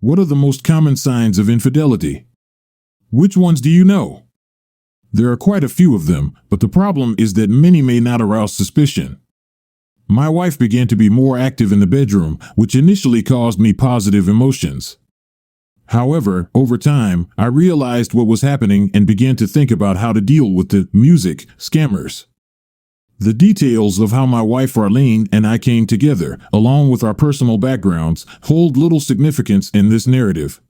What are the most common signs of infidelity? Which ones do you know? There are quite a few of them, but the problem is that many may not arouse suspicion. My wife began to be more active in the bedroom, which initially caused me positive emotions. However, over time, I realized what was happening and began to think about how to deal with the music scammers. The details of how my wife Arlene and I came together, along with our personal backgrounds, hold little significance in this narrative.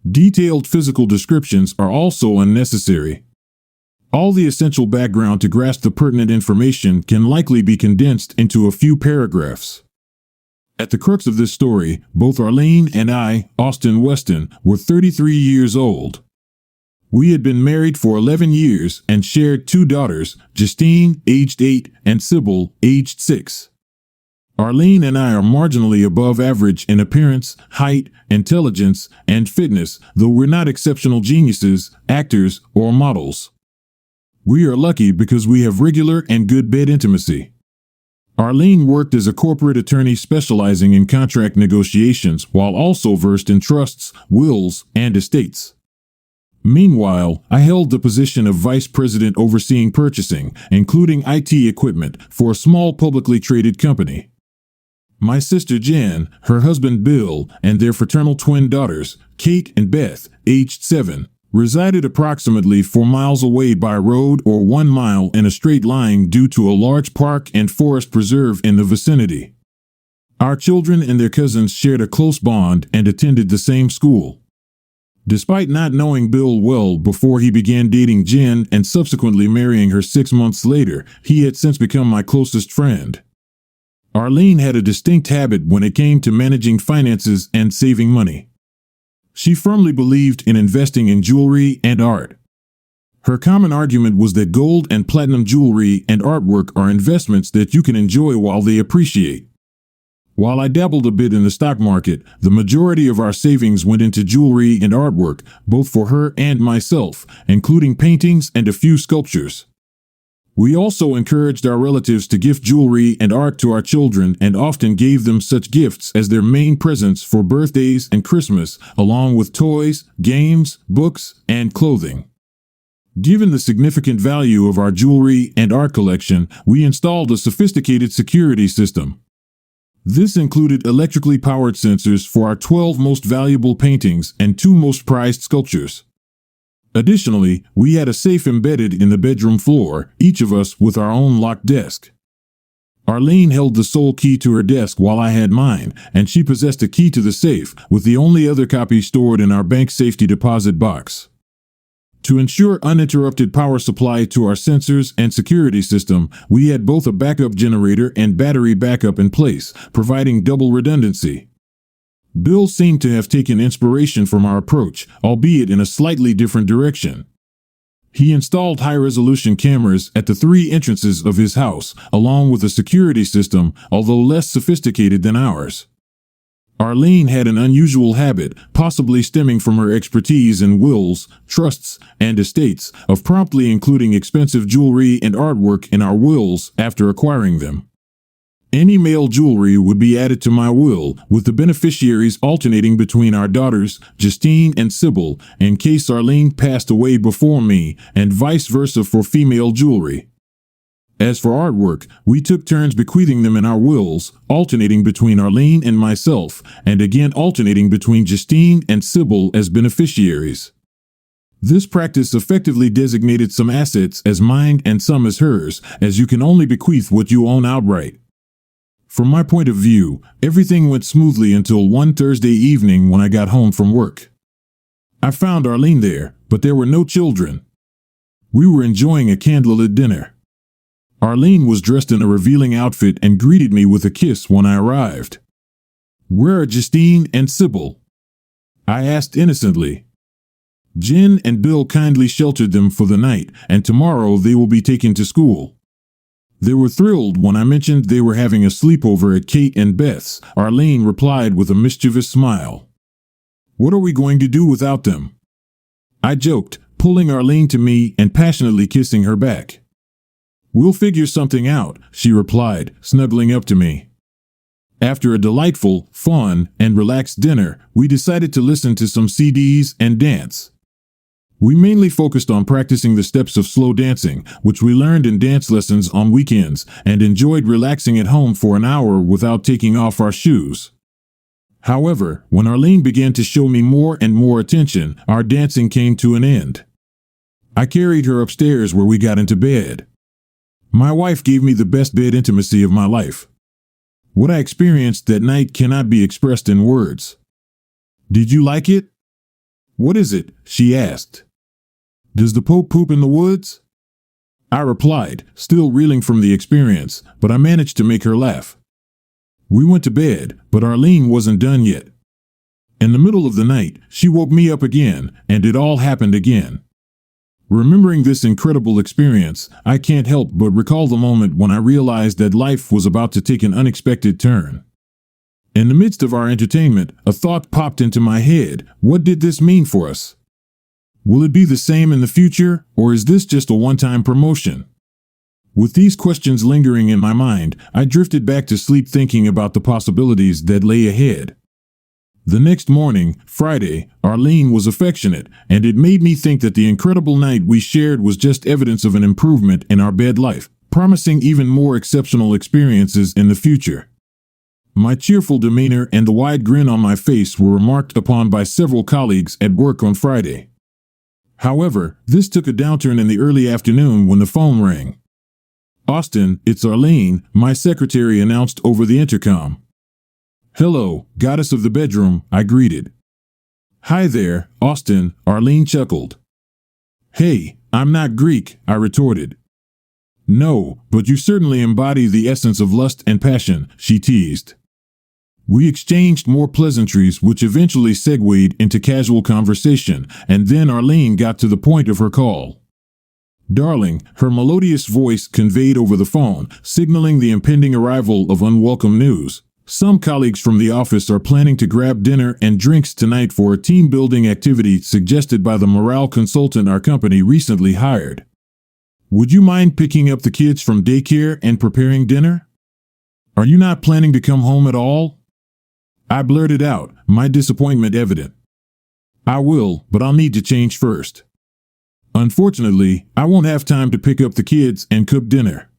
Detailed physical descriptions are also unnecessary. All the essential background to grasp the pertinent information can likely be condensed into a few paragraphs. At the crux of this story, both Arlene and I, Austin Weston, were 33 years old. We had been married for 11 years and shared two daughters, Justine, aged 8, and Sybil, aged 6. Arlene and I are marginally above average in appearance, height, intelligence, and fitness, though we're not exceptional geniuses, actors, or models. We are lucky because we have regular and good bed intimacy. Arlene worked as a corporate attorney specializing in contract negotiations while also versed in trusts, wills, and estates. Meanwhile, I held the position of vice president overseeing purchasing, including IT equipment, for a small publicly traded company. My sister Jan, her husband Bill, and their fraternal twin daughters, Kate and Beth, aged 7, resided approximately 4 miles away by road or 1 mile in a straight line due to a large park and forest preserve in the vicinity. Our children and their cousins shared a close bond and attended the same school. Despite not knowing Bill well before he began dating Jen and subsequently marrying her 6 months later, he had since become my closest friend. Arlene had a distinct habit when it came to managing finances and saving money. She firmly believed in investing in jewelry and art. Her common argument was that gold and platinum jewelry and artwork are investments that you can enjoy while they appreciate. While I dabbled a bit in the stock market, the majority of our savings went into jewelry and artwork, both for her and myself, including paintings and a few sculptures. We also encouraged our relatives to gift jewelry and art to our children and often gave them such gifts as their main presents for birthdays and Christmas, along with toys, games, books, and clothing. Given the significant value of our jewelry and art collection, we installed a sophisticated security system. This included electrically powered sensors for our 12 most valuable paintings and 2 most prized sculptures. Additionally, we had a safe embedded in the bedroom floor, each of us with our own locked desk. Arlene held the sole key to her desk while I had mine, and she possessed a key to the safe, with the only other copy stored in our bank safety deposit box. To ensure uninterrupted power supply to our sensors and security system, we had both a backup generator and battery backup in place, providing double redundancy. Bill seemed to have taken inspiration from our approach, albeit in a slightly different direction. He installed high-resolution cameras at the 3 entrances of his house, along with a security system, although less sophisticated than ours. Arlene had an unusual habit, possibly stemming from her expertise in wills, trusts, and estates, of promptly including expensive jewelry and artwork in our wills after acquiring them. Any male jewelry would be added to my will, with the beneficiaries alternating between our daughters, Justine and Sybil, in case Arlene passed away before me, and vice versa for female jewelry. As for artwork, we took turns bequeathing them in our wills, alternating between Arlene and myself, and again alternating between Justine and Sybil as beneficiaries. This practice effectively designated some assets as mine and some as hers, as you can only bequeath what you own outright. From my point of view, everything went smoothly until one Thursday evening when I got home from work. I found Arlene there, but there were no children. We were enjoying a candlelit dinner. Arlene was dressed in a revealing outfit and greeted me with a kiss when I arrived. "Where are Justine and Sybil?" I asked innocently. "Jen and Bill kindly sheltered them for the night, and tomorrow they will be taken to school." They were thrilled when I mentioned they were having a sleepover at Kate and Beth's. Arlene replied with a mischievous smile. "What are we going to do without them?" I joked, pulling Arlene to me and passionately kissing her back. "We'll figure something out," she replied, snuggling up to me. After a delightful, fun, and relaxed dinner, we decided to listen to some CDs and dance. We mainly focused on practicing the steps of slow dancing, which we learned in dance lessons on weekends, and enjoyed relaxing at home for an hour without taking off our shoes. However, when Arlene began to show me more and more attention, our dancing came to an end. I carried her upstairs where we got into bed. My wife gave me the best bed intimacy of my life. What I experienced that night cannot be expressed in words. Did you like it? What is it? She asked. Does the Pope poop in the woods? I replied, still reeling from the experience, but I managed to make her laugh. We went to bed, but Arlene wasn't done yet. In the middle of the night, she woke me up again, and it all happened again. Remembering this incredible experience, I can't help but recall the moment when I realized that life was about to take an unexpected turn. In the midst of our entertainment, a thought popped into my head. What did this mean for us? Will it be the same in the future, or is this just a one-time promotion? With these questions lingering in my mind, I drifted back to sleep thinking about the possibilities that lay ahead. The next morning, Friday, Arlene was affectionate, and it made me think that the incredible night we shared was just evidence of an improvement in our bed life, promising even more exceptional experiences in the future. My cheerful demeanor and the wide grin on my face were remarked upon by several colleagues at work on Friday. However, this took a downturn in the early afternoon when the phone rang. "Austin, it's Arlene," my secretary announced over the intercom. "Hello, goddess of the bedroom," I greeted. "Hi there, Austin," Arlene chuckled. "Hey, I'm not Greek," I retorted. "No, but you certainly embody the essence of lust and passion," she teased. We exchanged more pleasantries which eventually segued into casual conversation, and then Arlene got to the point of her call. "Darling," her melodious voice conveyed over the phone, signaling the impending arrival of unwelcome news. "Some colleagues from the office are planning to grab dinner and drinks tonight for a team-building activity suggested by the morale consultant our company recently hired. Would you mind picking up the kids from daycare and preparing dinner? Are you not planning to come home at all?" I blurted out, my disappointment evident. "I will, but I'll need to change first. Unfortunately, I won't have time to pick up the kids and cook dinner.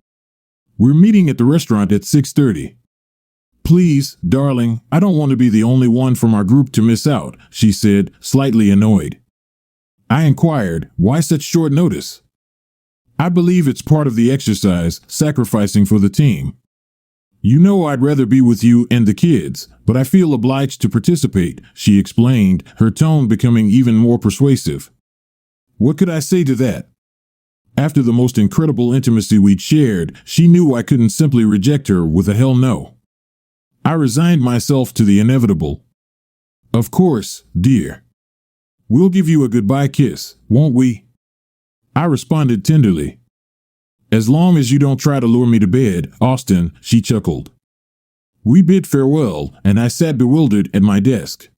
We're meeting at the restaurant at 6:30. "Please, darling, I don't want to be the only one from our group to miss out," she said, slightly annoyed. I inquired, "Why such short notice?" "I believe it's part of the exercise, sacrificing for the team. You know I'd rather be with you and the kids, but I feel obliged to participate," she explained, her tone becoming even more persuasive. What could I say to that? After the most incredible intimacy we'd shared, she knew I couldn't simply reject her with a hell no. I resigned myself to the inevitable. "Of course, dear. We'll give you a goodbye kiss, won't we?" I responded tenderly. "As long as you don't try to lure me to bed, Austin," she chuckled. We bid farewell, and I sat bewildered at my desk.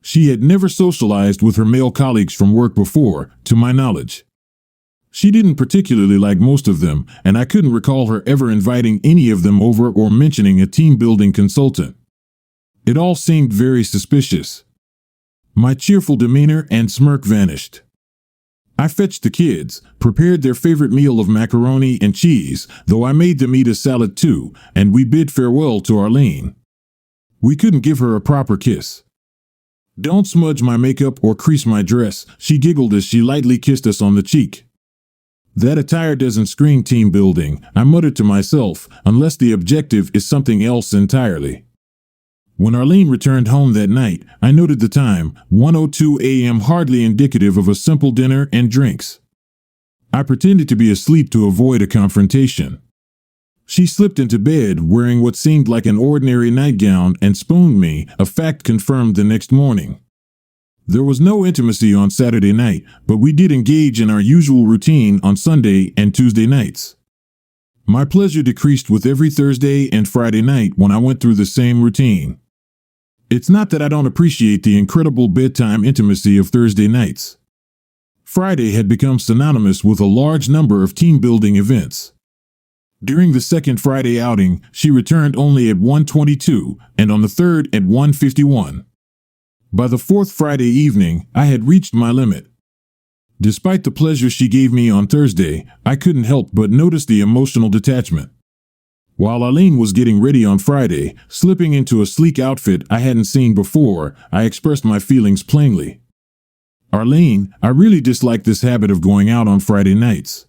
She had never socialized with her male colleagues from work before, to my knowledge. She didn't particularly like most of them, and I couldn't recall her ever inviting any of them over or mentioning a team-building consultant. It all seemed very suspicious. My cheerful demeanor and smirk vanished. I fetched the kids, prepared their favorite meal of macaroni and cheese, though I made them eat a salad too, and we bid farewell to Arlene. We couldn't give her a proper kiss. "Don't smudge my makeup or crease my dress," she giggled as she lightly kissed us on the cheek. "That attire doesn't scream team building," I muttered to myself, unless the objective is something else entirely. When Arlene returned home that night, I noted the time, 1:02 a.m., hardly indicative of a simple dinner and drinks. I pretended to be asleep to avoid a confrontation. She slipped into bed wearing what seemed like an ordinary nightgown and spooned me, a fact confirmed the next morning. There was no intimacy on Saturday night, but we did engage in our usual routine on Sunday and Tuesday nights. My pleasure decreased with every Thursday and Friday night when I went through the same routine. It's not that I don't appreciate the incredible bedtime intimacy of Thursday nights. Friday had become synonymous with a large number of team-building events. During the second Friday outing, she returned only at 1:22, and on the third at 1:51. By the fourth Friday evening, I had reached my limit. Despite the pleasure she gave me on Thursday, I couldn't help but notice the emotional detachment. While Arlene was getting ready on Friday, slipping into a sleek outfit I hadn't seen before, I expressed my feelings plainly. "Arlene, I really dislike this habit of going out on Friday nights."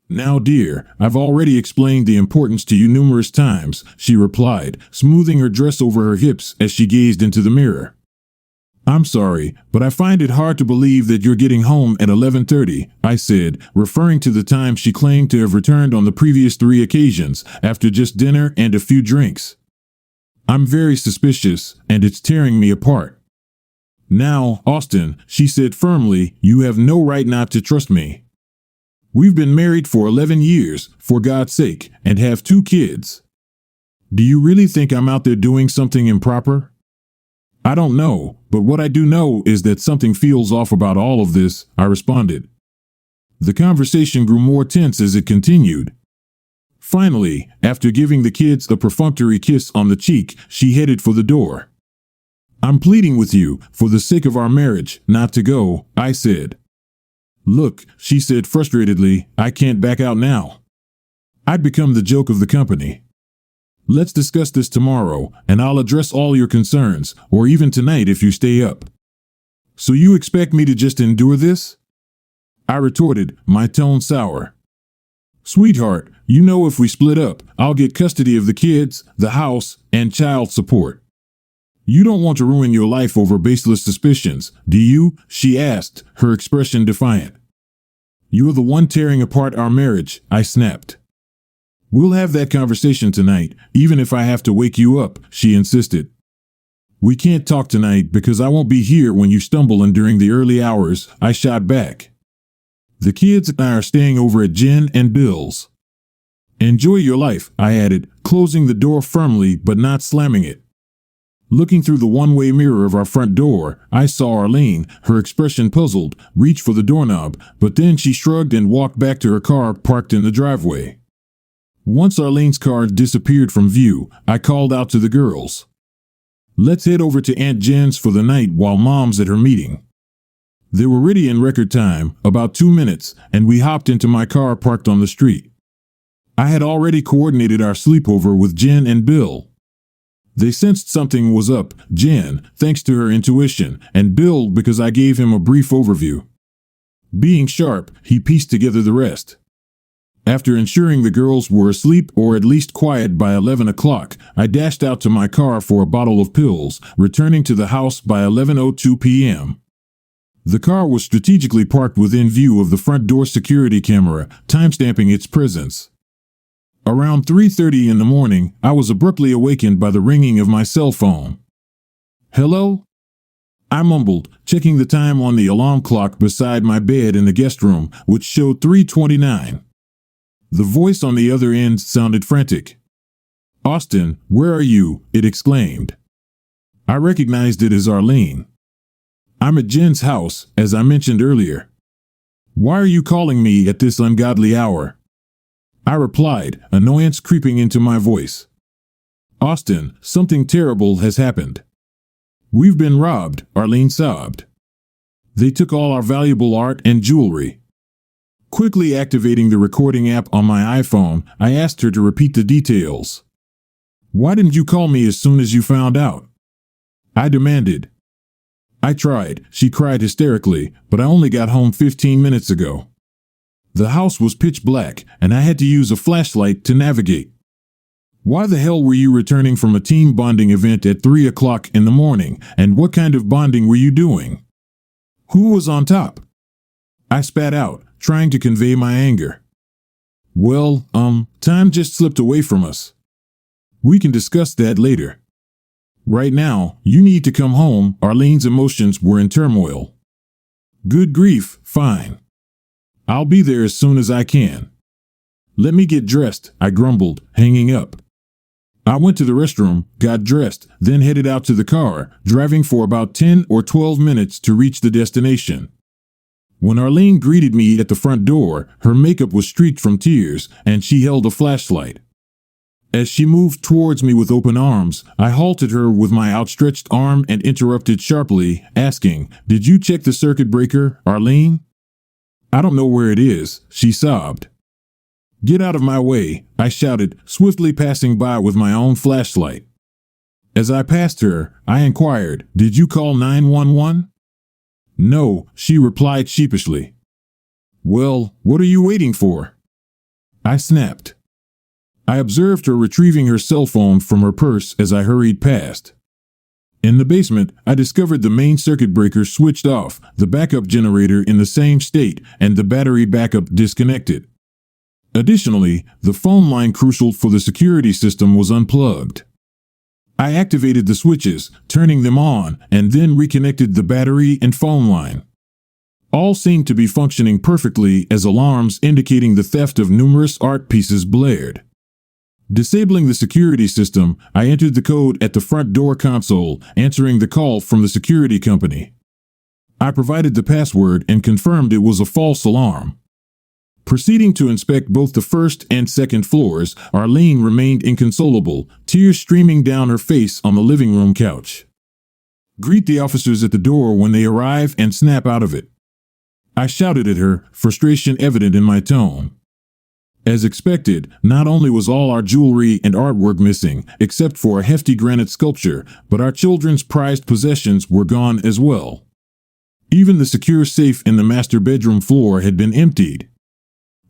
"Now, dear, I've already explained the importance to you numerous times," she replied, smoothing her dress over her hips as she gazed into the mirror. "I'm sorry, but I find it hard to believe that you're getting home at 11:30, I said, referring to the time she claimed to have returned on the previous 3 occasions, after just dinner and a few drinks. "I'm very suspicious, and it's tearing me apart." "Now, Austin," she said firmly, "you have no right not to trust me. We've been married for 11 years, for God's sake, and have 2 kids. Do you really think I'm out there doing something improper?" "I don't know, but what I do know is that something feels off about all of this," I responded. The conversation grew more tense as it continued. Finally, after giving the kids a perfunctory kiss on the cheek, she headed for the door. "I'm pleading with you, for the sake of our marriage, not to go," I said. "Look," she said frustratedly, "I can't back out now. I'd become the joke of the company. Let's discuss this tomorrow, and I'll address all your concerns, or even tonight if you stay up." "So you expect me to just endure this?" I retorted, my tone sour. "Sweetheart, you know if we split up, I'll get custody of the kids, the house, and child support. You don't want to ruin your life over baseless suspicions, do you?" she asked, her expression defiant. "You're the one tearing apart our marriage," I snapped. "We'll have that conversation tonight, even if I have to wake you up," she insisted. "We can't talk tonight because I won't be here when you stumble and during the early hours," I shot back. "The kids and I are staying over at Jen and Bill's." "Enjoy your life," I added, closing the door firmly but not slamming it. Looking through the one-way mirror of our front door, I saw Arlene, her expression puzzled, reach for the doorknob, but then she shrugged and walked back to her car parked in the driveway. Once Arlene's car disappeared from view, I called out to the girls. "Let's head over to Aunt Jen's for the night while Mom's at her meeting." They were ready in record time, about 2 minutes, and we hopped into my car parked on the street. I had already coordinated our sleepover with Jen and Bill. They sensed something was up, Jen, thanks to her intuition, and Bill because I gave him a brief overview. Being sharp, he pieced together the rest. After ensuring the girls were asleep or at least quiet by 11 o'clock, I dashed out to my car for a bottle of pills, returning to the house by 11:02 p.m. The car was strategically parked within view of the front door security camera, timestamping its presence. Around 3:30 in the morning, I was abruptly awakened by the ringing of my cell phone. "Hello?" I mumbled, checking the time on the alarm clock beside my bed in the guest room, which showed 3:29. The voice on the other end sounded frantic. "Austin, where are you?" it exclaimed. I recognized it as Arlene. "I'm at Jen's house, as I mentioned earlier." "Why are you calling me at this ungodly hour?" I replied, annoyance creeping into my voice. "Austin, something terrible has happened." "We've been robbed," Arlene sobbed. "They took all our valuable art and jewelry." Quickly activating the recording app on my iPhone, I asked her to repeat the details. "Why didn't you call me as soon as you found out?" I demanded. "I tried," she cried hysterically, "but I only got home 15 minutes ago. The house was pitch black, and I had to use a flashlight to navigate." "Why the hell were you returning from a team bonding event at 3 o'clock in the morning, and what kind of bonding were you doing? Who was on top?" I spat out, trying to convey my anger. "Well, time just slipped away from us. We can discuss that later. Right now, you need to come home." Arlene's emotions were in turmoil. "Good grief, fine. I'll be there as soon as I can." "Let me get dressed," I grumbled, hanging up. I went to the restroom, got dressed, then headed out to the car, driving for about 10 or 12 minutes to reach the destination. When Arlene greeted me at the front door, her makeup was streaked from tears, and she held a flashlight. As she moved towards me with open arms, I halted her with my outstretched arm and interrupted sharply, asking, "Did you check the circuit breaker, Arlene?" "I don't know where it is," she sobbed. "Get out of my way," I shouted, swiftly passing by with my own flashlight. As I passed her, I inquired, "Did you call 911? "No," she replied sheepishly. "Well, what are you waiting for?" I snapped. I observed her retrieving her cell phone from her purse as I hurried past. In the basement, I discovered the main circuit breaker switched off, the backup generator in the same state, and the battery backup disconnected. Additionally, the phone line crucial for the security system was unplugged. I activated the switches, turning them on, and then reconnected the battery and phone line. All seemed to be functioning perfectly as alarms indicating the theft of numerous art pieces blared. Disabling the security system, I entered the code at the front door console, answering the call from the security company. I provided the password and confirmed it was a false alarm. Proceeding to inspect both the first and second floors, Arlene remained inconsolable, tears streaming down her face on the living room couch. "Greet the officers at the door when they arrive and snap out of it," I shouted at her, frustration evident in my tone. As expected, not only was all our jewelry and artwork missing, except for a hefty granite sculpture, but our children's prized possessions were gone as well. Even the secure safe in the master bedroom floor had been emptied.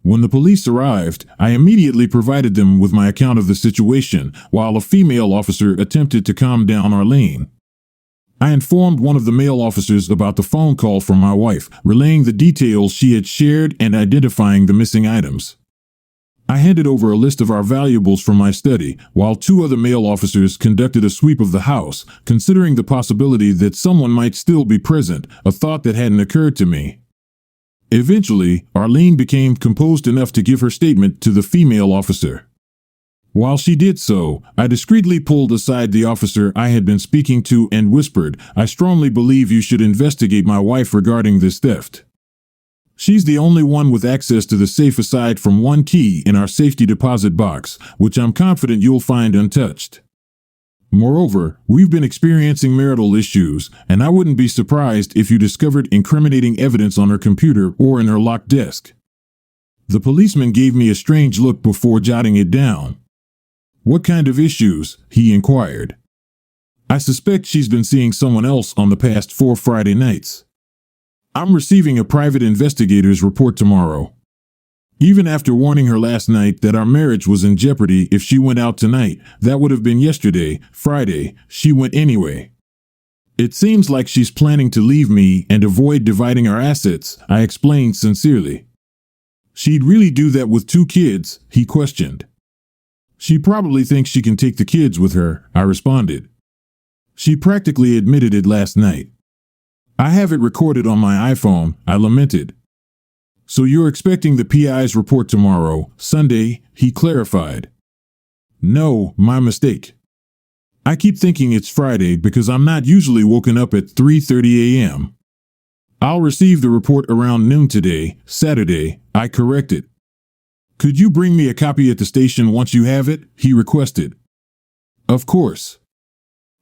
When the police arrived, I immediately provided them with my account of the situation, while a female officer attempted to calm down Arlene. I informed one of the male officers about the phone call from my wife, relaying the details she had shared and identifying the missing items. I handed over a list of our valuables from my study, while two other male officers conducted a sweep of the house, considering the possibility that someone might still be present, a thought that hadn't occurred to me. Eventually, Arlene became composed enough to give her statement to the female officer. While she did so, I discreetly pulled aside the officer I had been speaking to and whispered, "I strongly believe you should investigate my wife regarding this theft. She's the only one with access to the safe aside from one key in our safety deposit box, which I'm confident you'll find untouched. Moreover, we've been experiencing marital issues, and I wouldn't be surprised if you discovered incriminating evidence on her computer or in her locked desk." The policeman gave me a strange look before jotting it down. "What kind of issues?" he inquired. "I suspect she's been seeing someone else on the past 4 Friday nights. I'm receiving a private investigator's report tomorrow. Even after warning her last night that our marriage was in jeopardy if she went out tonight, that would have been yesterday, Friday, she went anyway. It seems like she's planning to leave me and avoid dividing our assets," I explained sincerely. "She'd really do that with 2 kids?" he questioned. "She probably thinks she can take the kids with her," I responded. "She practically admitted it last night." "I have it recorded on my iPhone," I lamented. "So you're expecting the PI's report tomorrow, Sunday," he clarified. "No, my mistake. I keep thinking it's Friday because I'm not usually woken up at 3:30 a.m. I'll receive the report around noon today, Saturday," I corrected. "Could you bring me a copy at the station once you have it?" he requested. "Of course.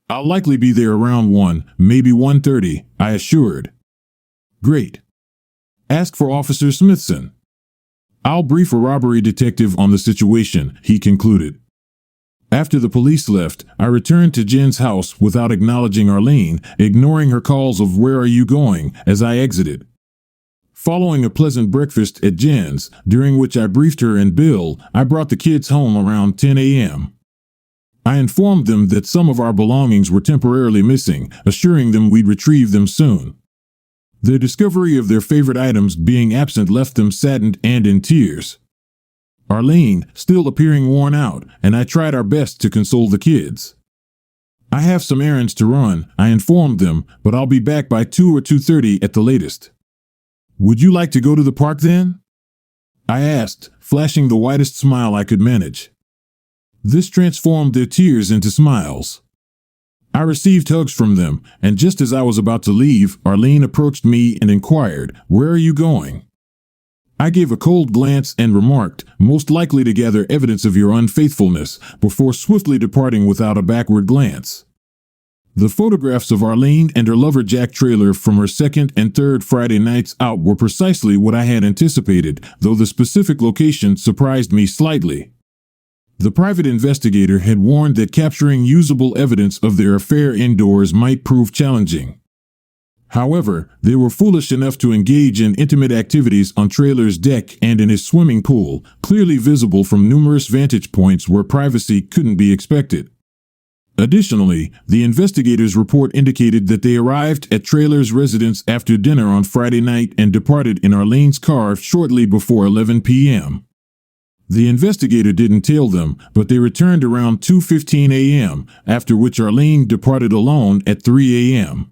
I'll likely be there around 1, maybe 1:30, I assured. "Great. Ask for Officer Smithson. I'll brief a robbery detective on the situation," he concluded. After the police left, I returned to Jen's house without acknowledging Arlene, ignoring her calls of "Where are you going?" as I exited. Following a pleasant breakfast at Jen's, during which I briefed her and Bill, I brought the kids home around 10 a.m. I informed them that some of our belongings were temporarily missing, assuring them we'd retrieve them soon. Their discovery of their favorite items being absent left them saddened and in tears. Arlene, still appearing worn out, and I tried our best to console the kids. "I have some errands to run," I informed them, "but I'll be back by 2 or 2:30 at the latest." "Would you like to go to the park then?" I asked, flashing the widest smile I could manage. This transformed their tears into smiles. I received hugs from them, and just as I was about to leave, Arlene approached me and inquired, "Where are you going?" I gave a cold glance and remarked, "Most likely to gather evidence of your unfaithfulness," before swiftly departing without a backward glance. The photographs of Arlene and her lover Jack Trailer from her second and third Friday nights out were precisely what I had anticipated, though the specific location surprised me slightly. The private investigator had warned that capturing usable evidence of their affair indoors might prove challenging. However, they were foolish enough to engage in intimate activities on Trailer's deck and in his swimming pool, clearly visible from numerous vantage points where privacy couldn't be expected. Additionally, the investigators' report indicated that they arrived at Trailer's residence after dinner on Friday night and departed in Arlene's car shortly before 11 p.m. The investigator didn't tail them, but they returned around 2:15 a.m., after which Arlene departed alone at 3 a.m.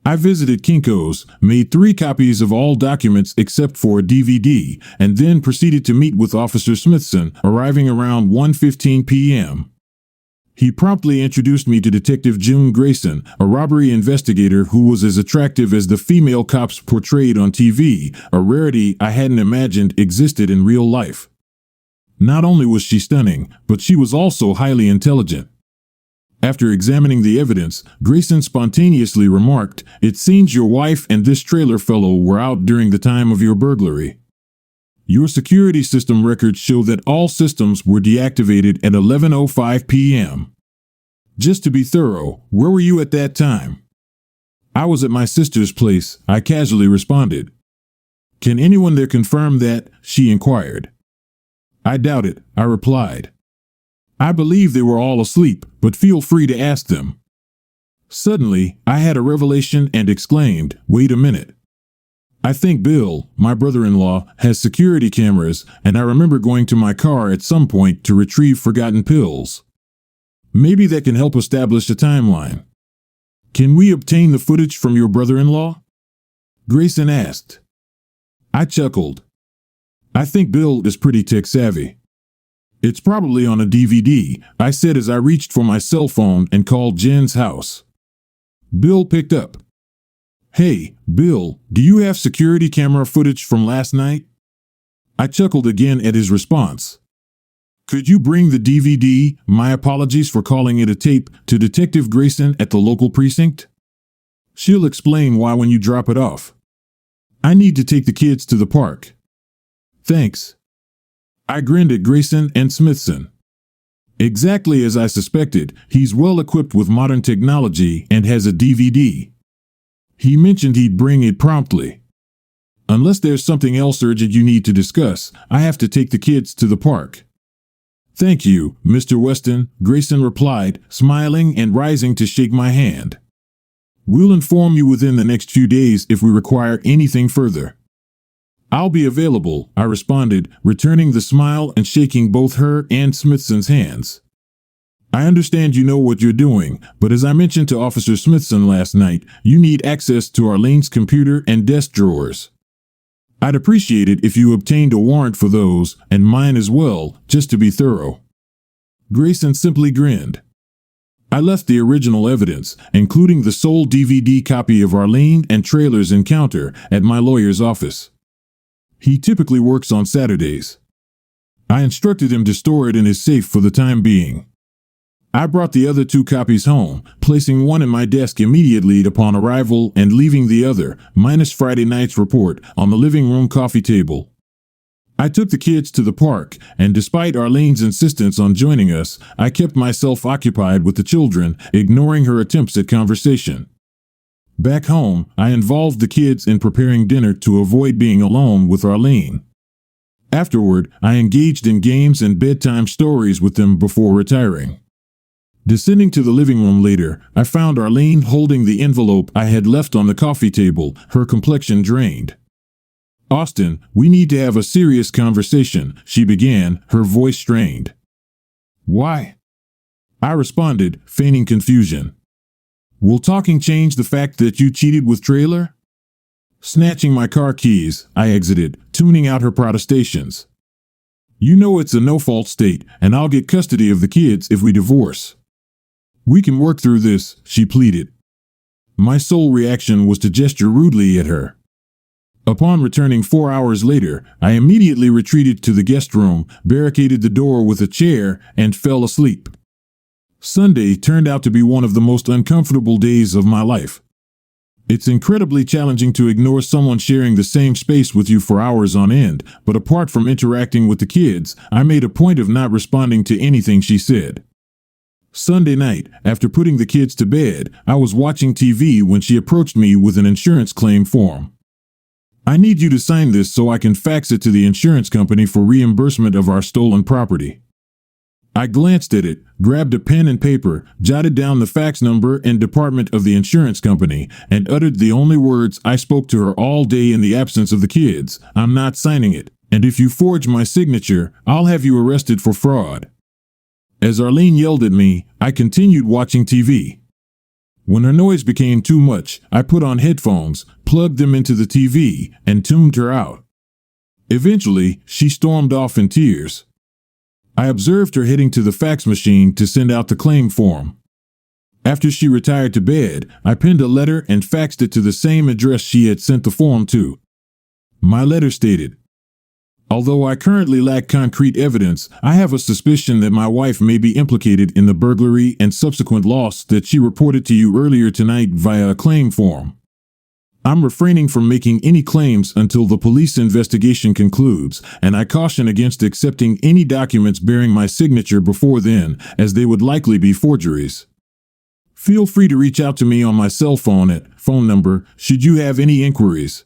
I visited Kinko's, made 3 copies of all documents except for a DVD, and then proceeded to meet with Officer Smithson, arriving around 1:15 p.m. He promptly introduced me to Detective June Grayson, a robbery investigator who was as attractive as the female cops portrayed on TV, a rarity I hadn't imagined existed in real life. Not only was she stunning, but she was also highly intelligent. After examining the evidence, Grayson spontaneously remarked, "It seems your wife and this Trailer fellow were out during the time of your burglary. Your security system records show that all systems were deactivated at 11:05 p.m. Just to be thorough, where were you at that time?" "I was at my sister's place," I casually responded. "Can anyone there confirm that?" she inquired. "I doubt it," I replied. "I believe they were all asleep, but feel free to ask them." Suddenly, I had a revelation and exclaimed, "Wait a minute. I think Bill, my brother-in-law, has security cameras, and I remember going to my car at some point to retrieve forgotten pills. Maybe that can help establish a timeline." "Can we obtain the footage from your brother-in-law?" Grayson asked. I chuckled. "I think Bill is pretty tech-savvy." "It's probably on a DVD," I said as I reached for my cell phone and called Jen's house. Bill picked up. "Hey, Bill, do you have security camera footage from last night?" I chuckled again at his response. "Could you bring the DVD, my apologies for calling it a tape, to Detective Grayson at the local precinct? She'll explain why when you drop it off. I need to take the kids to the park." "Thanks." I grinned at Grayson and Smithson. Exactly as I suspected, he's well equipped with modern technology and has a DVD. He mentioned he'd bring it promptly. "Unless there's something else urgent you need to discuss, I have to take the kids to the park." "Thank you, Mr. Weston," Grayson replied, smiling and rising to shake my hand. "We'll inform you within the next few days if we require anything further." "I'll be available," I responded, returning the smile and shaking both her and Smithson's hands. "I understand you know what you're doing, but as I mentioned to Officer Smithson last night, you need access to Arlene's computer and desk drawers. I'd appreciate it if you obtained a warrant for those, and mine as well, just to be thorough." Grayson simply grinned. I left the original evidence, including the sole DVD copy of Arlene and Trailer's encounter, at my lawyer's office. He typically works on Saturdays. I instructed him to store it in his safe for the time being. I brought the other 2 copies home, placing one in my desk immediately upon arrival and leaving the other, minus Friday night's report, on the living room coffee table. I took the kids to the park, and despite Arlene's insistence on joining us, I kept myself occupied with the children, ignoring her attempts at conversation. Back home, I involved the kids in preparing dinner to avoid being alone with Arlene. Afterward, I engaged in games and bedtime stories with them before retiring. Descending to the living room later, I found Arlene holding the envelope I had left on the coffee table, her complexion drained. "Austin, we need to have a serious conversation," she began, her voice strained. "Why?" I responded, feigning confusion. "Will talking change the fact that you cheated with Trailer?" Snatching my car keys, I exited, tuning out her protestations. "You know it's a no-fault state, and I'll get custody of the kids if we divorce." We can work through this, she pleaded. My sole reaction was to gesture rudely at her. Upon returning 4 hours later, I immediately retreated to the guest room, barricaded the door with a chair, and fell asleep. Sunday turned out to be one of the most uncomfortable days of my life. It's incredibly challenging to ignore someone sharing the same space with you for hours on end, but apart from interacting with the kids, I made a point of not responding to anything she said. Sunday night, after putting the kids to bed, I was watching TV when she approached me with an insurance claim form. I need you to sign this so I can fax it to the insurance company for reimbursement of our stolen property. I glanced at it, grabbed a pen and paper, jotted down the fax number and department of the insurance company, and uttered the only words I spoke to her all day in the absence of the kids. I'm not signing it, and if you forge my signature, I'll have you arrested for fraud. As Arlene yelled at me, I continued watching TV. When her noise became too much, I put on headphones, plugged them into the TV, and tuned her out. Eventually, she stormed off in tears. I observed her heading to the fax machine to send out the claim form. After she retired to bed, I penned a letter and faxed it to the same address she had sent the form to. My letter stated, "Although I currently lack concrete evidence, I have a suspicion that my wife may be implicated in the burglary and subsequent loss that she reported to you earlier tonight via a claim form. I'm refraining from making any claims until the police investigation concludes, and I caution against accepting any documents bearing my signature before then, as they would likely be forgeries. Feel free to reach out to me on my cell phone at phone number should you have any inquiries."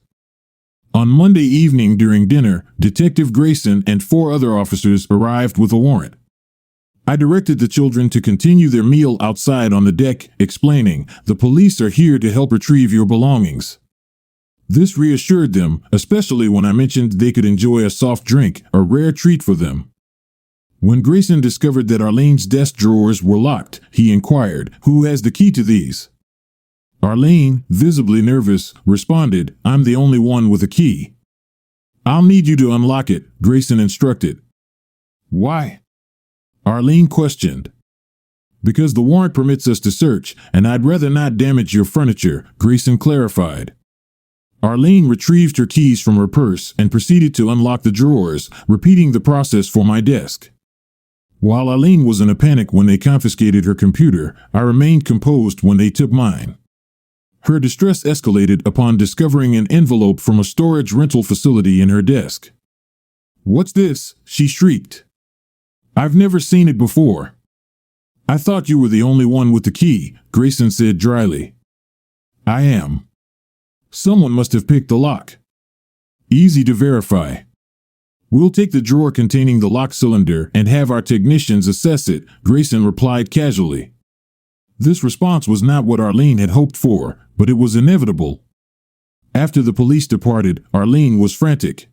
On Monday evening during dinner, Detective Grayson and 4 other officers arrived with a warrant. I directed the children to continue their meal outside on the deck, explaining, "The police are here to help retrieve your belongings." This reassured them, especially when I mentioned they could enjoy a soft drink, a rare treat for them. When Grayson discovered that Arlene's desk drawers were locked, he inquired, "Who has the key to these?" Arlene, visibly nervous, responded, "I'm the only one with a key." "I'll need you to unlock it," Grayson instructed. "Why?" Arlene questioned. "Because the warrant permits us to search, and I'd rather not damage your furniture," Grayson clarified. Arlene retrieved her keys from her purse and proceeded to unlock the drawers, repeating the process for my desk. While Arlene was in a panic when they confiscated her computer, I remained composed when they took mine. Her distress escalated upon discovering an envelope from a storage rental facility in her desk. "What's this?" she shrieked. "I've never seen it before." "I thought you were the only one with the key," Grayson said dryly. "I am. Someone must have picked the lock." "Easy to verify. We'll take the drawer containing the lock cylinder and have our technicians assess it," Grayson replied casually. This response was not what Arlene had hoped for, but it was inevitable. After the police departed, Arlene was frantic.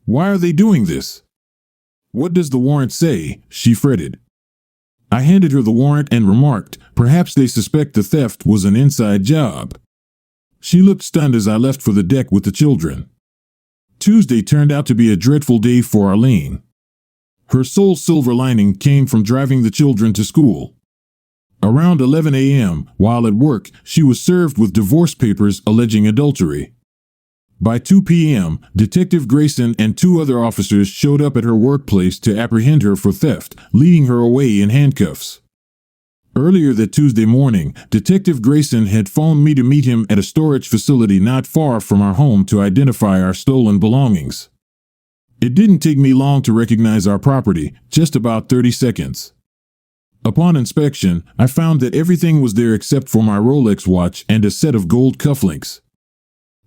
"Why are they doing this? What does the warrant say?" she fretted. I handed her the warrant and remarked, "Perhaps they suspect the theft was an inside job." She looked stunned as I left for the deck with the children. Tuesday turned out to be a dreadful day for Arlene. Her sole silver lining came from driving the children to school. Around 11 a.m., while at work, she was served with divorce papers alleging adultery. By 2 p.m., Detective Grayson and 2 other officers showed up at her workplace to apprehend her for theft, leading her away in handcuffs. Earlier that Tuesday morning, Detective Grayson had phoned me to meet him at a storage facility not far from our home to identify our stolen belongings. It didn't take me long to recognize our property, just about 30 seconds. Upon inspection, I found that everything was there except for my Rolex watch and a set of gold cufflinks.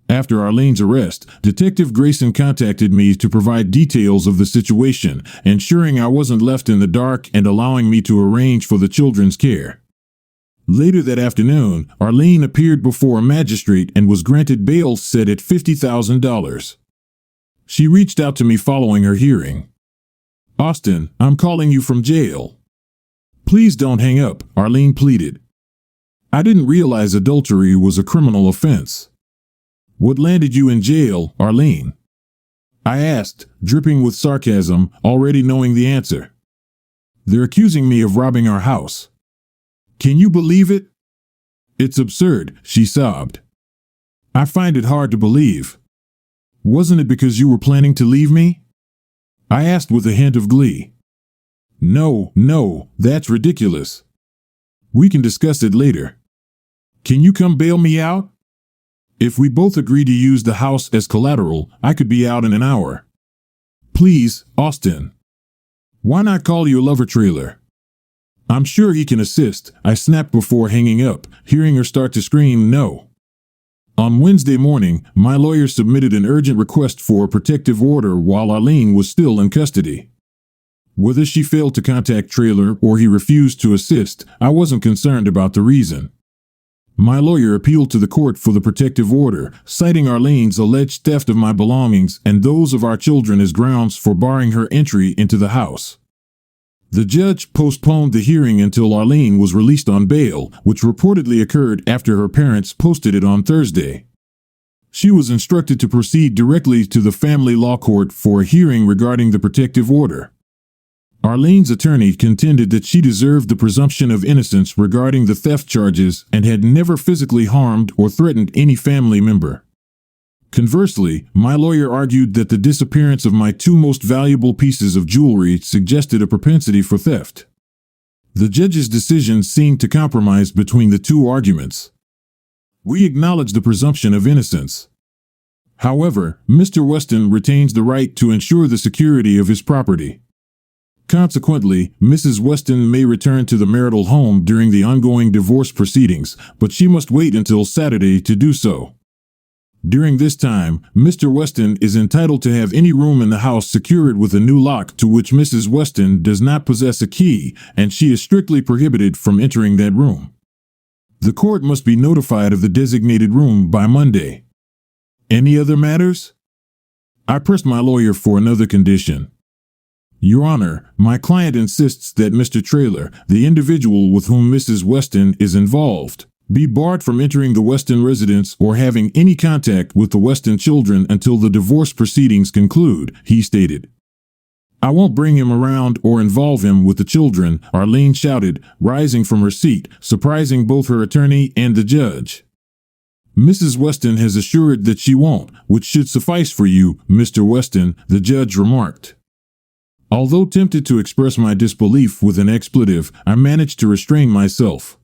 After Arlene's arrest, Detective Grayson contacted me to provide details of the situation, ensuring I wasn't left in the dark and allowing me to arrange for the children's care. Later that afternoon, Arlene appeared before a magistrate and was granted bail set at $50,000. She reached out to me following her hearing. "Austin, I'm calling you from jail." "Please don't hang up," Arlene pleaded. "I didn't realize adultery was a criminal offense." "What landed you in jail, Arlene?" I asked, dripping with sarcasm, already knowing the answer. "They're accusing me of robbing our house." Can you believe it? It's absurd, she sobbed. I find it hard to believe. Wasn't it because you were planning to leave me? I asked with a hint of glee. No, that's ridiculous. We can discuss it later. Can you come bail me out? If we both agree to use the house as collateral, I could be out in an hour. Please, Austin. Why not call your lover trailer? I'm sure he can assist, I snapped before hanging up, hearing her start to scream no. On Wednesday morning, my lawyer submitted an urgent request for a protective order while Arlene was still in custody. Whether she failed to contact Trailer or he refused to assist, I wasn't concerned about the reason. My lawyer appealed to the court for the protective order, citing Arlene's alleged theft of my belongings and those of our children as grounds for barring her entry into the house. The judge postponed the hearing until Arlene was released on bail, which reportedly occurred after her parents posted it on Thursday. She was instructed to proceed directly to the family law court for a hearing regarding the protective order. Arlene's attorney contended that she deserved the presumption of innocence regarding the theft charges and had never physically harmed or threatened any family member. Conversely, my lawyer argued that the disappearance of my two most valuable pieces of jewelry suggested a propensity for theft. The judge's decision seemed to compromise between the two arguments. We acknowledge the presumption of innocence. However, Mr. Weston retains the right to ensure the security of his property. Consequently, Mrs. Weston may return to the marital home during the ongoing divorce proceedings, but she must wait until Saturday to do so. During this time, Mr. Weston is entitled to have any room in the house secured with a new lock to which Mrs. Weston does not possess a key, and she is strictly prohibited from entering that room. The court must be notified of the designated room by Monday. Any other matters? I pressed my lawyer for another condition. Your Honor, my client insists that Mr. Trailer, the individual with whom Mrs. Weston is involved, be barred from entering the Weston residence or having any contact with the Weston children until the divorce proceedings conclude, he stated. I won't bring him around or involve him with the children, Arlene shouted, rising from her seat, surprising both her attorney and the judge. Mrs. Weston has assured that she won't, which should suffice for you, Mr. Weston, the judge remarked. Although tempted to express my disbelief with an expletive, I managed to restrain myself.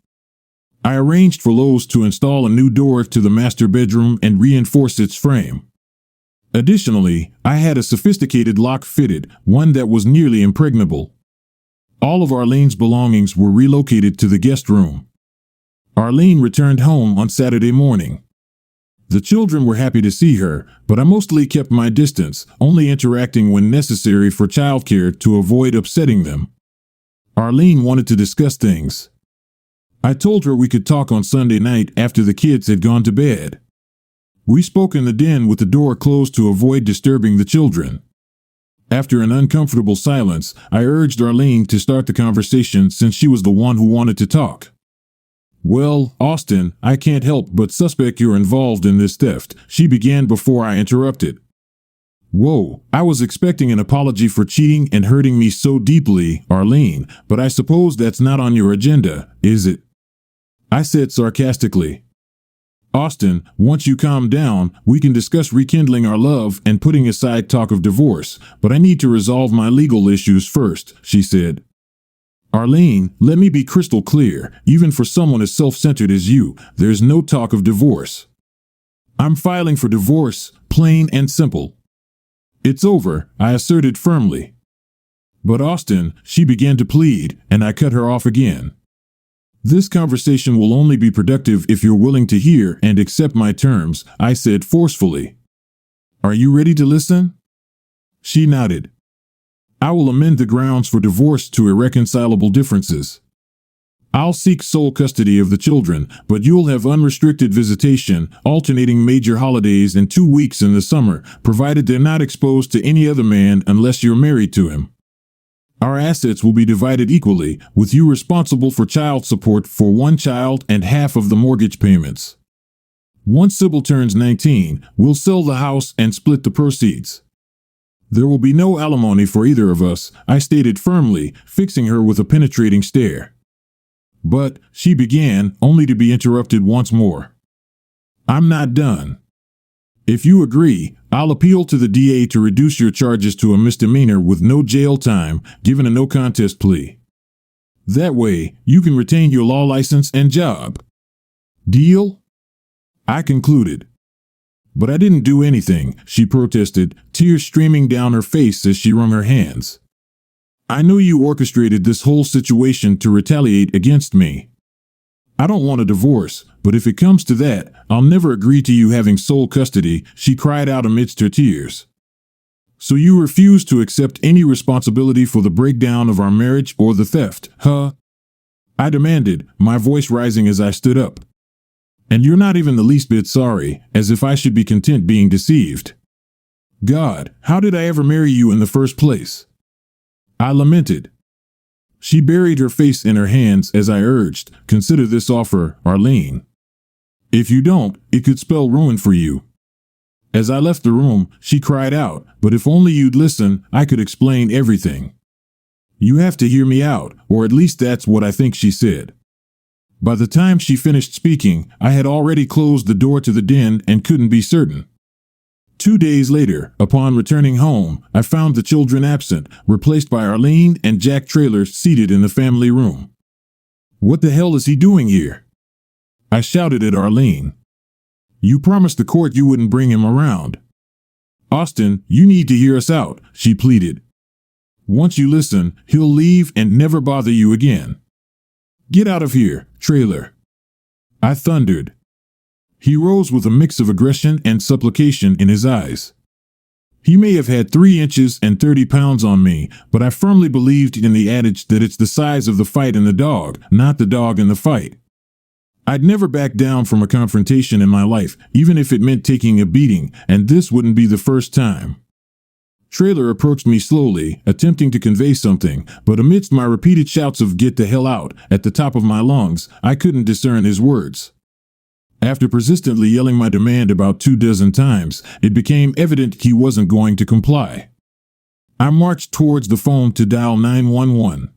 I arranged for Lowe's to install a new door to the master bedroom and reinforce its frame. Additionally, I had a sophisticated lock fitted, one that was nearly impregnable. All of Arlene's belongings were relocated to the guest room. Arlene returned home on Saturday morning. The children were happy to see her, but I mostly kept my distance, only interacting when necessary for childcare to avoid upsetting them. Arlene wanted to discuss things. I told her we could talk on Sunday night after the kids had gone to bed. We spoke in the den with the door closed to avoid disturbing the children. After an uncomfortable silence, I urged Arlene to start the conversation since she was the one who wanted to talk. Well, Austin, I can't help but suspect you're involved in this theft, she began before I interrupted. Whoa, I was expecting an apology for cheating and hurting me so deeply, Arlene, but I suppose that's not on your agenda, is it? I said sarcastically. Austin, once you calm down, we can discuss rekindling our love and putting aside talk of divorce, but I need to resolve my legal issues first, she said. Arlene, let me be crystal clear, even for someone as self-centered as you, there's no talk of divorce. I'm filing for divorce, plain and simple. It's over, I asserted firmly. But Austin, she began to plead, and I cut her off again. This conversation will only be productive if you're willing to hear and accept my terms, I said forcefully. Are you ready to listen? She nodded. I will amend the grounds for divorce to irreconcilable differences. I'll seek sole custody of the children, but you'll have unrestricted visitation, alternating major holidays and 2 weeks in the summer, provided they're not exposed to any other man unless you're married to him. Our assets will be divided equally, with you responsible for child support for one child and half of the mortgage payments. Once Sybil turns 19, we'll sell the house and split the proceeds. There will be no alimony for either of us, I stated firmly, fixing her with a penetrating stare. But she began, only to be interrupted once more. I'm not done. If you agree, I'll appeal to the DA to reduce your charges to a misdemeanor with no jail time, given a no contest plea. That way, you can retain your law license and job. Deal? I concluded. But I didn't do anything, she protested, tears streaming down her face as she wrung her hands. I know you orchestrated this whole situation to retaliate against me. I don't want a divorce, but if it comes to that, I'll never agree to you having sole custody, she cried out amidst her tears. So you refuse to accept any responsibility for the breakdown of our marriage or the theft, huh? I demanded, my voice rising as I stood up. And you're not even the least bit sorry, as if I should be content being deceived. God, how did I ever marry you in the first place? I lamented. She buried her face in her hands as I urged, consider this offer, Arlene. If you don't, it could spell ruin for you. As I left the room, she cried out, but if only you'd listen, I could explain everything. You have to hear me out, or at least that's what I think she said. By the time she finished speaking, I had already closed the door to the den and couldn't be certain. 2 days later, upon returning home, I found the children absent, replaced by Arlene and Jack Traylor seated in the family room. What the hell is he doing here? I shouted at Arlene. You promised the court you wouldn't bring him around. Austin, you need to hear us out, she pleaded. Once you listen, he'll leave and never bother you again. Get out of here, Traylor. I thundered. He rose with a mix of aggression and supplication in his eyes. He may have had 3 inches and 30 pounds on me, but I firmly believed in the adage that it's the size of the fight in the dog, not the dog in the fight. I'd never backed down from a confrontation in my life, even if it meant taking a beating, and this wouldn't be the first time. Traylor approached me slowly, attempting to convey something, but amidst my repeated shouts of "get the hell out" at the top of my lungs, I couldn't discern his words. After persistently yelling my demand about 24 times, it became evident he wasn't going to comply. I marched towards the phone to dial 911.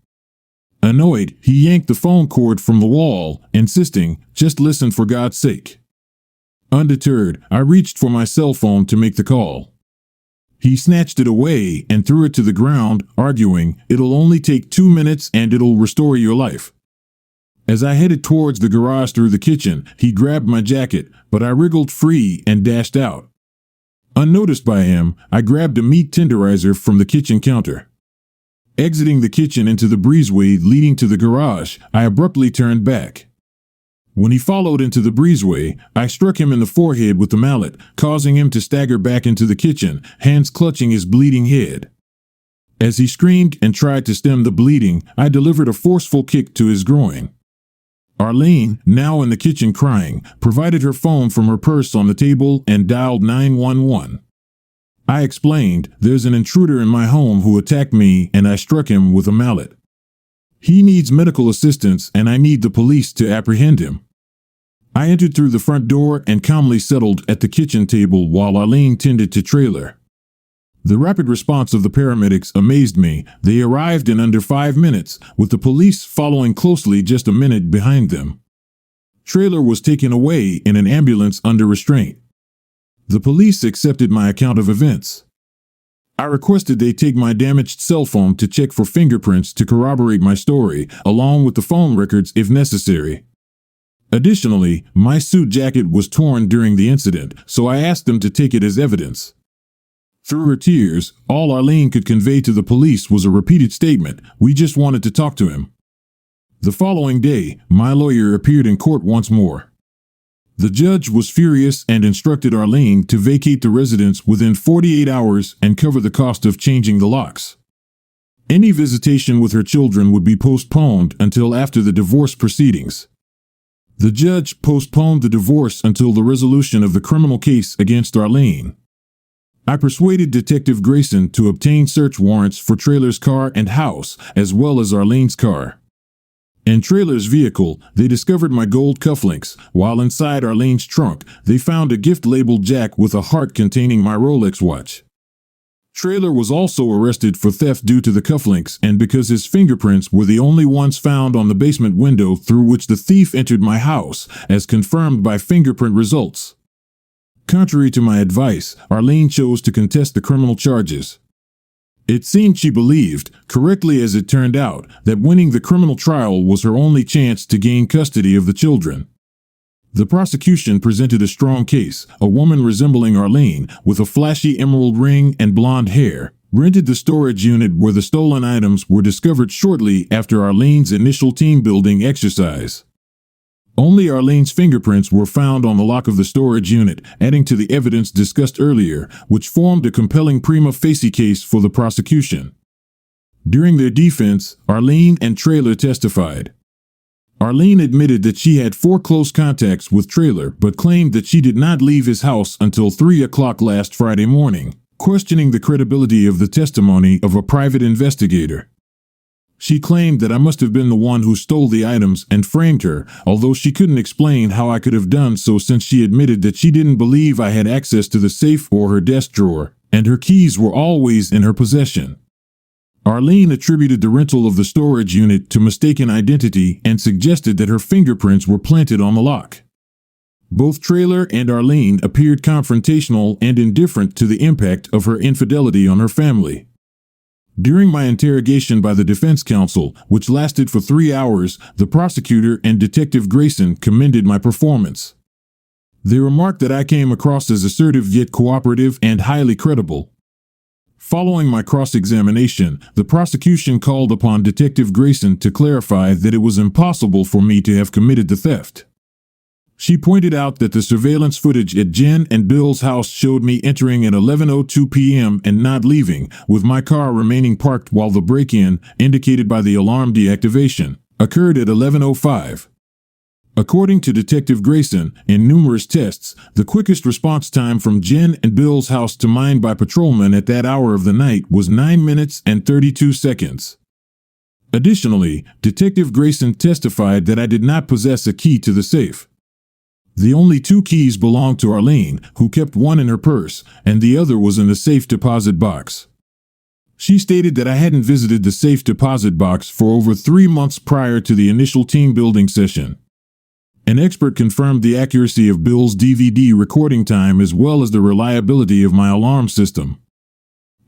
Annoyed, he yanked the phone cord from the wall, insisting, "Just listen for God's sake." Undeterred, I reached for my cell phone to make the call. He snatched it away and threw it to the ground, arguing, "It'll only take 2 minutes and it'll restore your life." As I headed towards the garage through the kitchen, he grabbed my jacket, but I wriggled free and dashed out. Unnoticed by him, I grabbed a meat tenderizer from the kitchen counter. Exiting the kitchen into the breezeway leading to the garage, I abruptly turned back. When he followed into the breezeway, I struck him in the forehead with the mallet, causing him to stagger back into the kitchen, hands clutching his bleeding head. As he screamed and tried to stem the bleeding, I delivered a forceful kick to his groin. Arlene, now in the kitchen crying, provided her phone from her purse on the table and dialed 911. I explained, "There's an intruder in my home who attacked me and I struck him with a mallet. He needs medical assistance and I need the police to apprehend him." I entered through the front door and calmly settled at the kitchen table while Arlene tended to Traylor. The rapid response of the paramedics amazed me. They arrived in under 5 minutes, with the police following closely just a minute behind them. Traylor was taken away in an ambulance under restraint. The police accepted my account of events. I requested they take my damaged cell phone to check for fingerprints to corroborate my story, along with the phone records if necessary. Additionally, my suit jacket was torn during the incident, so I asked them to take it as evidence. Through her tears, all Arlene could convey to the police was a repeated statement, "We just wanted to talk to him." The following day, my lawyer appeared in court once more. The judge was furious and instructed Arlene to vacate the residence within 48 hours and cover the cost of changing the locks. Any visitation with her children would be postponed until after the divorce proceedings. The judge postponed the divorce until the resolution of the criminal case against Arlene. I persuaded Detective Grayson to obtain search warrants for Traylor's car and house, as well as Arlene's car. In Traylor's vehicle, they discovered my gold cufflinks, while inside Arlene's trunk, they found a gift labeled Jack with a heart containing my Rolex watch. Trailer was also arrested for theft due to the cufflinks and because his fingerprints were the only ones found on the basement window through which the thief entered my house, as confirmed by fingerprint results. Contrary to my advice, Arlene chose to contest the criminal charges. It seemed she believed, correctly as it turned out, that winning the criminal trial was her only chance to gain custody of the children. The prosecution presented a strong case. A woman resembling Arlene, with a flashy emerald ring and blonde hair, rented the storage unit where the stolen items were discovered shortly after Arlene's initial team-building exercise. Only Arlene's fingerprints were found on the lock of the storage unit, adding to the evidence discussed earlier, which formed a compelling prima facie case for the prosecution. During their defense, Arlene and Trailer testified. Arlene admitted that she had 4 close contacts with Trailer, but claimed that she did not leave his house until 3 o'clock last Friday morning, questioning the credibility of the testimony of a private investigator. She claimed that I must have been the one who stole the items and framed her, although she couldn't explain how I could have done so since she admitted that she didn't believe I had access to the safe or her desk drawer, and her keys were always in her possession. Arlene attributed the rental of the storage unit to mistaken identity and suggested that her fingerprints were planted on the lock. Both Trailer and Arlene appeared confrontational and indifferent to the impact of her infidelity on her family. During my interrogation by the defense counsel, which lasted for 3 hours, the prosecutor and Detective Grayson commended my performance. They remarked that I came across as assertive yet cooperative and highly credible. Following my cross-examination, the prosecution called upon Detective Grayson to clarify that it was impossible for me to have committed the theft. She pointed out that the surveillance footage at Jen and Bill's house showed me entering at 11:02 p.m. and not leaving, with my car remaining parked while the break-in, indicated by the alarm deactivation, occurred at 11:05. According to Detective Grayson, in numerous tests, the quickest response time from Jen and Bill's house to mine by patrolmen at that hour of the night was 9 minutes and 32 seconds. Additionally, Detective Grayson testified that I did not possess a key to the safe. The only 2 keys belonged to Arlene, who kept one in her purse, and the other was in the safe deposit box. She stated that I hadn't visited the safe deposit box for over 3 months prior to the initial team-building session. An expert confirmed the accuracy of Bill's DVD recording time as well as the reliability of my alarm system.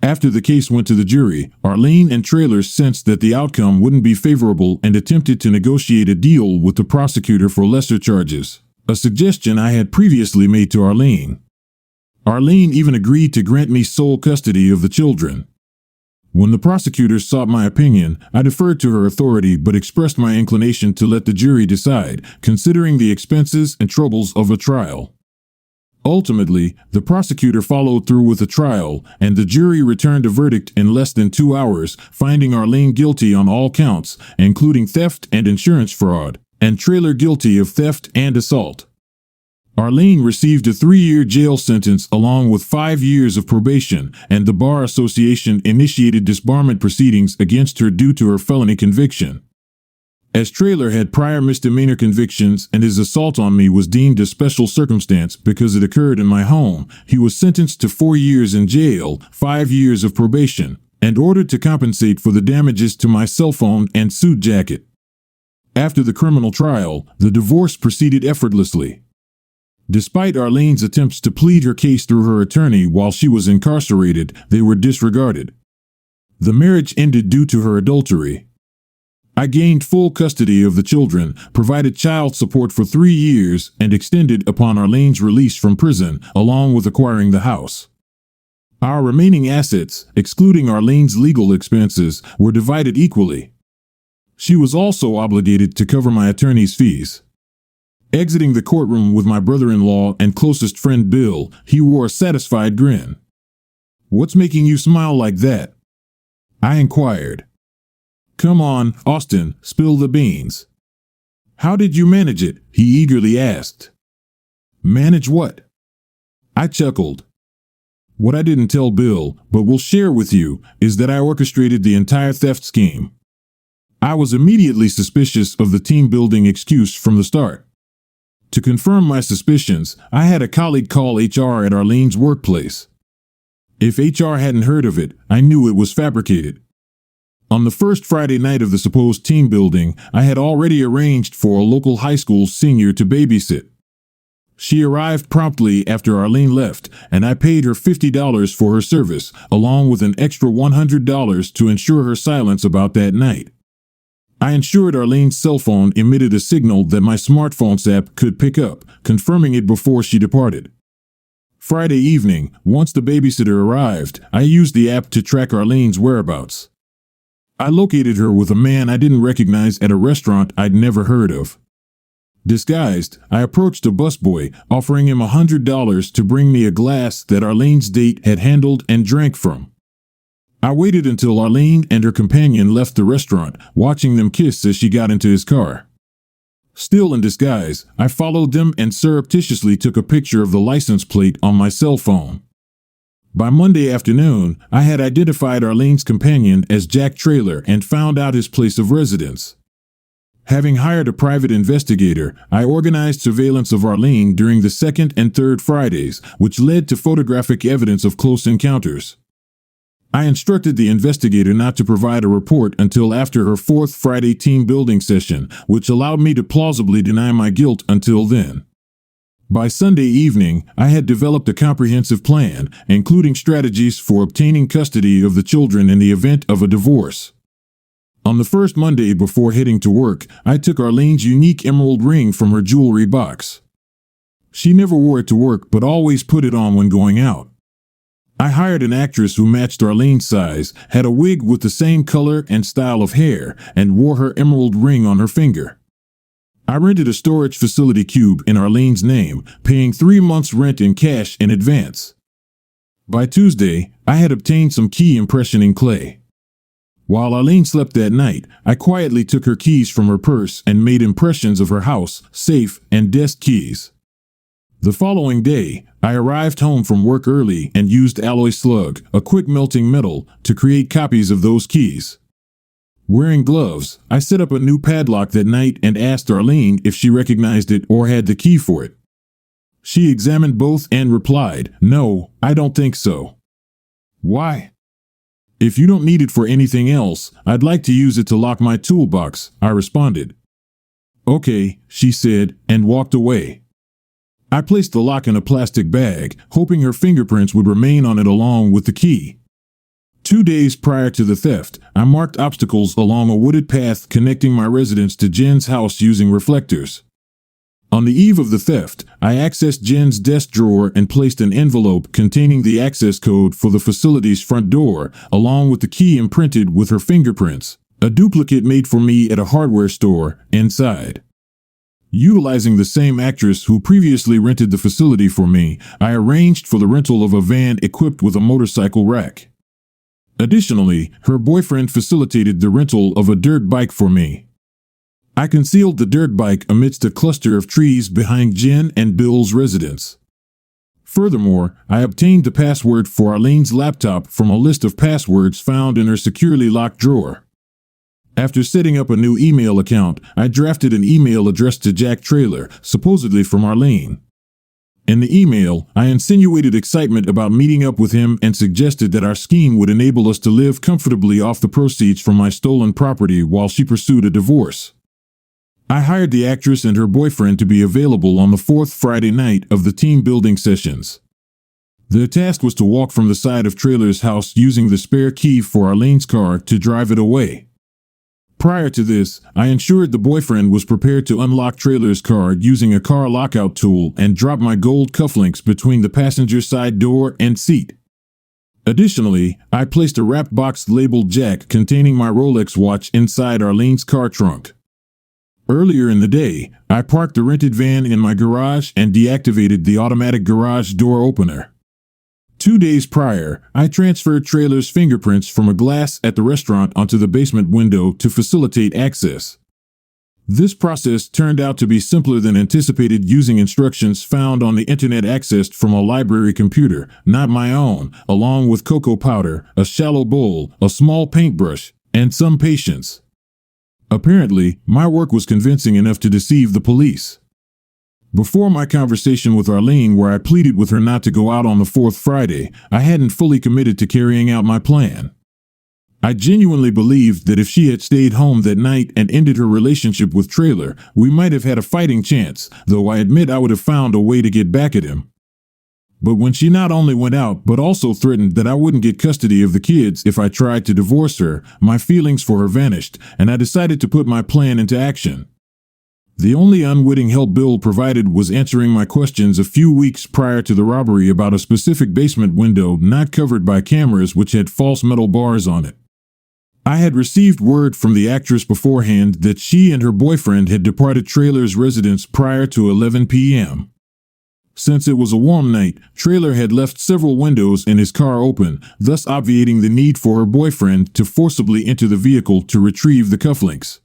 After the case went to the jury, Arlene and Trailer sensed that the outcome wouldn't be favorable and attempted to negotiate a deal with the prosecutor for lesser charges, a suggestion I had previously made to Arlene. Arlene even agreed to grant me sole custody of the children. When the prosecutors sought my opinion, I deferred to her authority but expressed my inclination to let the jury decide, considering the expenses and troubles of a trial. Ultimately, the prosecutor followed through with the trial, and the jury returned a verdict in less than 2 hours, finding Arlene guilty on all counts, including theft and insurance fraud, and Trailer guilty of theft and assault. Arlene received a 3-year jail sentence along with 5 years of probation, and the Bar Association initiated disbarment proceedings against her due to her felony conviction. As Trailer had prior misdemeanor convictions and his assault on me was deemed a special circumstance because it occurred in my home, he was sentenced to 4 years in jail, 5 years of probation, and ordered to compensate for the damages to my cell phone and suit jacket. After the criminal trial, the divorce proceeded effortlessly. Despite Arlene's attempts to plead her case through her attorney while she was incarcerated, they were disregarded. The marriage ended due to her adultery. I gained full custody of the children, provided child support for 3 years, and extended upon Arlene's release from prison, along with acquiring the house. Our remaining assets, excluding Arlene's legal expenses, were divided equally. She was also obligated to cover my attorney's fees. Exiting the courtroom with my brother-in-law and closest friend Bill, he wore a satisfied grin. "What's making you smile like that?" I inquired. "Come on, Austin, spill the beans." "How did you manage it?" he eagerly asked. "Manage what?" I chuckled. What I didn't tell Bill, but will share with you, is that I orchestrated the entire theft scheme. I was immediately suspicious of the team-building excuse from the start. To confirm my suspicions, I had a colleague call HR at Arlene's workplace. If HR hadn't heard of it, I knew it was fabricated. On the first Friday night of the supposed team building, I had already arranged for a local high school senior to babysit. She arrived promptly after Arlene left, and I paid her $50 for her service, along with an extra $100 to ensure her silence about that night. I ensured Arlene's cell phone emitted a signal that my smartphone's app could pick up, confirming it before she departed. Friday evening, once the babysitter arrived, I used the app to track Arlene's whereabouts. I located her with a man I didn't recognize at a restaurant I'd never heard of. Disguised, I approached a busboy, offering him $100 to bring me a glass that Arlene's date had handled and drank from. I waited until Arlene and her companion left the restaurant, watching them kiss as she got into his car. Still in disguise, I followed them and surreptitiously took a picture of the license plate on my cell phone. By Monday afternoon, I had identified Arlene's companion as Jack Traylor and found out his place of residence. Having hired a private investigator, I organized surveillance of Arlene during the second and third Fridays, which led to photographic evidence of close encounters. I instructed the investigator not to provide a report until after her fourth Friday team building session, which allowed me to plausibly deny my guilt until then. By Sunday evening, I had developed a comprehensive plan, including strategies for obtaining custody of the children in the event of a divorce. On the first Monday before heading to work, I took Arlene's unique emerald ring from her jewelry box. She never wore it to work but always put it on when going out. I hired an actress who matched Arlene's size, had a wig with the same color and style of hair, and wore her emerald ring on her finger. I rented a storage facility cube in Arlene's name, paying 3 months' rent in cash in advance. By Tuesday, I had obtained some key impressioning clay. While Arlene slept that night, I quietly took her keys from her purse and made impressions of her house, safe, and desk keys. The following day, I arrived home from work early and used alloy slug, a quick melting metal, to create copies of those keys. Wearing gloves, I set up a new padlock that night and asked Arlene if she recognized it or had the key for it. She examined both and replied, "No, I don't think so." "Why?" "If you don't need it for anything else, I'd like to use it to lock my toolbox," I responded. "Okay," she said, and walked away. I placed the lock in a plastic bag, hoping her fingerprints would remain on it along with the key. 2 days prior to the theft, I marked obstacles along a wooded path connecting my residence to Jen's house using reflectors. On the eve of the theft, I accessed Jen's desk drawer and placed an envelope containing the access code for the facility's front door, along with the key imprinted with her fingerprints, a duplicate made for me at a hardware store, inside. Utilizing the same actress who previously rented the facility for me, I arranged for the rental of a van equipped with a motorcycle rack. Additionally, her boyfriend facilitated the rental of a dirt bike for me. I concealed the dirt bike amidst a cluster of trees behind Jen and Bill's residence. Furthermore, I obtained the password for Arlene's laptop from a list of passwords found in her securely locked drawer. After setting up a new email account, I drafted an email addressed to Jack Traylor, supposedly from Arlene. In the email, I insinuated excitement about meeting up with him and suggested that our scheme would enable us to live comfortably off the proceeds from my stolen property while she pursued a divorce. I hired the actress and her boyfriend to be available on the fourth Friday night of the team building sessions. Their task was to walk from the side of Traylor's house using the spare key for Arlene's car to drive it away. Prior to this, I ensured the boyfriend was prepared to unlock Traylor's car using a car lockout tool and drop my gold cufflinks between the passenger side door and seat. Additionally, I placed a wrapped box labeled Jack containing my Rolex watch inside Arlene's car trunk. Earlier in the day, I parked the rented van in my garage and deactivated the automatic garage door opener. 2 days prior, I transferred Traylor's fingerprints from a glass at the restaurant onto the basement window to facilitate access. This process turned out to be simpler than anticipated using instructions found on the internet accessed from a library computer, not my own, along with cocoa powder, a shallow bowl, a small paintbrush, and some patience. Apparently, my work was convincing enough to deceive the police. Before my conversation with Arlene, where I pleaded with her not to go out on the fourth Friday, I hadn't fully committed to carrying out my plan. I genuinely believed that if she had stayed home that night and ended her relationship with Trailer, we might have had a fighting chance, though I admit I would have found a way to get back at him. But when she not only went out, but also threatened that I wouldn't get custody of the kids if I tried to divorce her, my feelings for her vanished, and I decided to put my plan into action. The only unwitting help Bill provided was answering my questions a few weeks prior to the robbery about a specific basement window not covered by cameras which had false metal bars on it. I had received word from the actress beforehand that she and her boyfriend had departed Trailer's residence prior to 11 p.m. Since it was a warm night, Trailer had left several windows in his car open, thus obviating the need for her boyfriend to forcibly enter the vehicle to retrieve the cufflinks.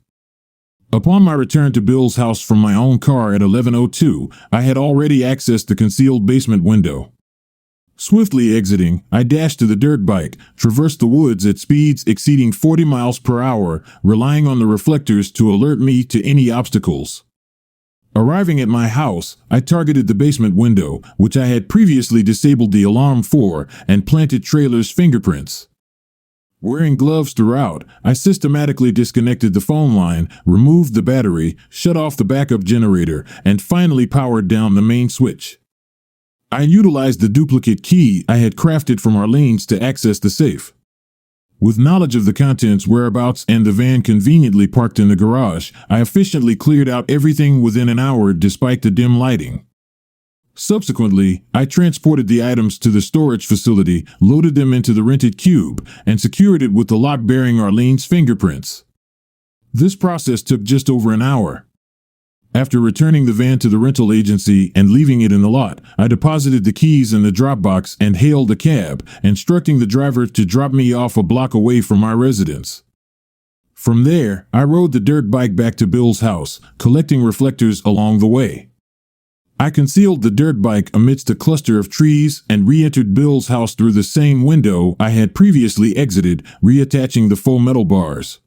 Upon my return to Bill's house from my own car at 11:02, I had already accessed the concealed basement window. Swiftly exiting, I dashed to the dirt bike, traversed the woods at speeds exceeding 40 miles per hour, relying on the reflectors to alert me to any obstacles. Arriving at my house, I targeted the basement window, which I had previously disabled the alarm for, and planted Trailer's fingerprints. Wearing gloves throughout, I systematically disconnected the phone line, removed the battery, shut off the backup generator, and finally powered down the main switch. I utilized the duplicate key I had crafted from Arlene's to access the safe. With knowledge of the contents, whereabouts, and the van conveniently parked in the garage, I efficiently cleared out everything within an hour despite the dim lighting. Subsequently, I transported the items to the storage facility, loaded them into the rented cube, and secured it with the lock bearing Arlene's fingerprints. This process took just over an hour. After returning the van to the rental agency and leaving it in the lot, I deposited the keys in the drop box and hailed a cab, instructing the driver to drop me off a block away from my residence. From there, I rode the dirt bike back to Bill's house, collecting reflectors along the way. I concealed the dirt bike amidst a cluster of trees and re-entered Bill's house through the same window I had previously exited, reattaching the faux metal bars.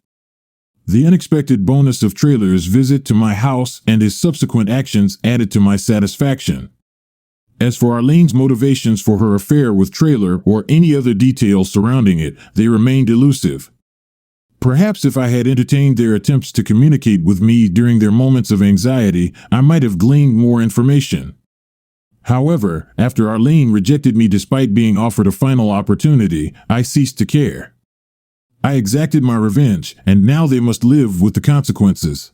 The unexpected bonus of Trailer's visit to my house and his subsequent actions added to my satisfaction. As for Arlene's motivations for her affair with Trailer or any other details surrounding it, they remained elusive. Perhaps if I had entertained their attempts to communicate with me during their moments of anxiety, I might have gleaned more information. However, after Arlene rejected me despite being offered a final opportunity, I ceased to care. I exacted my revenge, and now they must live with the consequences.